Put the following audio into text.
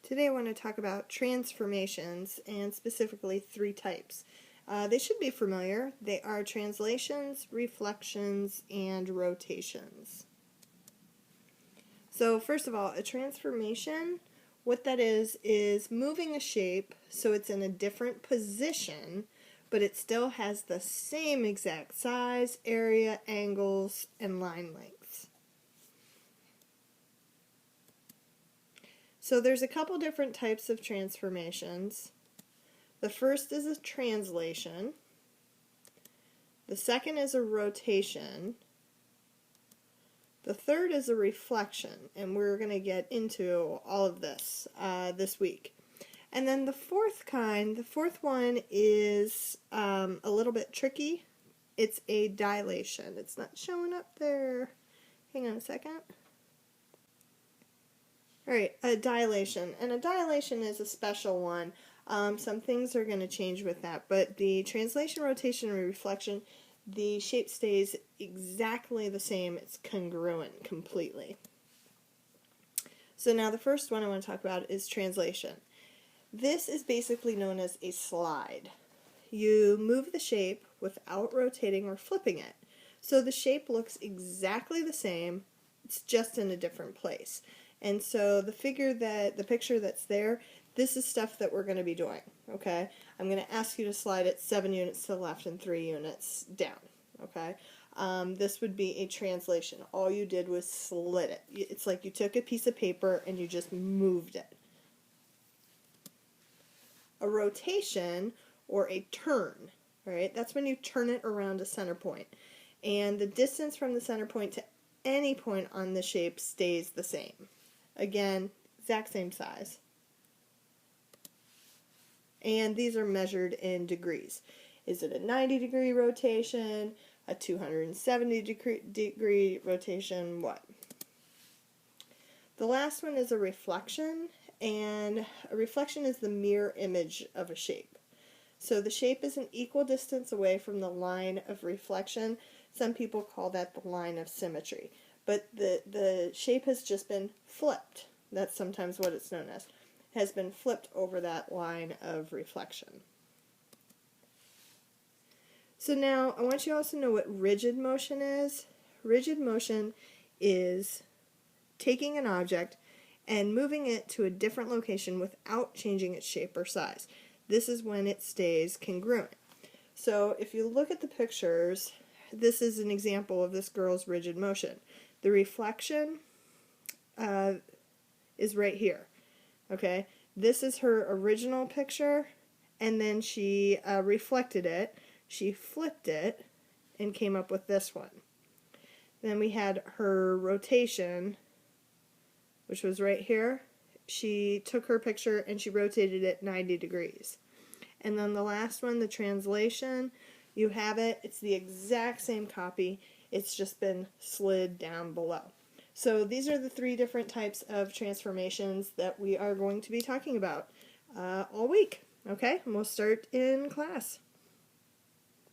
Today I want to talk about transformations, and specifically three types. They should be familiar. They are translations, reflections, and rotations. So first of all, a transformation, what that is moving a shape so it's in a different position, but it still has the same exact size, area, angles, and line lengths. So there's a couple different types of transformations. The first is a translation. The second is a rotation. The third is a reflection, and we're going to get into all of this this week. And then the fourth one is a little bit tricky. It's a dilation. It's not showing up there. Hang on a second. Alright, a dilation. And a dilation is a special one. Some things are going to change with that, but the translation, rotation, and reflection, the shape stays exactly the same. It's congruent completely. So now the first one I want to talk about is translation. This is basically known as a slide. You move the shape without rotating or flipping it. So the shape looks exactly the same, it's just in a different place. And so the picture that's there, this is stuff that we're going to be doing, okay? I'm going to ask you to slide it 7 units to the left and 3 units down, okay? This would be a translation. All you did was slid it. It's like you took a piece of paper and you just moved it. A rotation, or a turn, right? That's when you turn it around a center point. And the distance from the center point to any point on the shape stays the same. Again, exact same size. And these are measured in degrees. Is it a 90-degree rotation, a 270-degree rotation, what? The last one is a reflection, and a reflection is the mirror image of a shape. So the shape is an equal distance away from the line of reflection. Some people call that the line of symmetry. But the shape has just been flipped. That's sometimes what it's known as. Has been flipped over that line of reflection. So now I want you also to know what rigid motion is. Rigid motion is taking an object and moving it to a different location without changing its shape or size. This is when it stays congruent. So if you look at the pictures, this is an example of this girl's rigid motion. The reflection is right here. Okay, this is her original picture, and then she reflected it, she flipped it, and came up with this one. Then we had her rotation, which was right here. She took her picture and she rotated it 90 degrees. And then the last one, the translation, you have it, it's the exact same copy, it's just been slid down below. So these are the three different types of transformations that we are going to be talking about all week. Okay, and we'll start in class.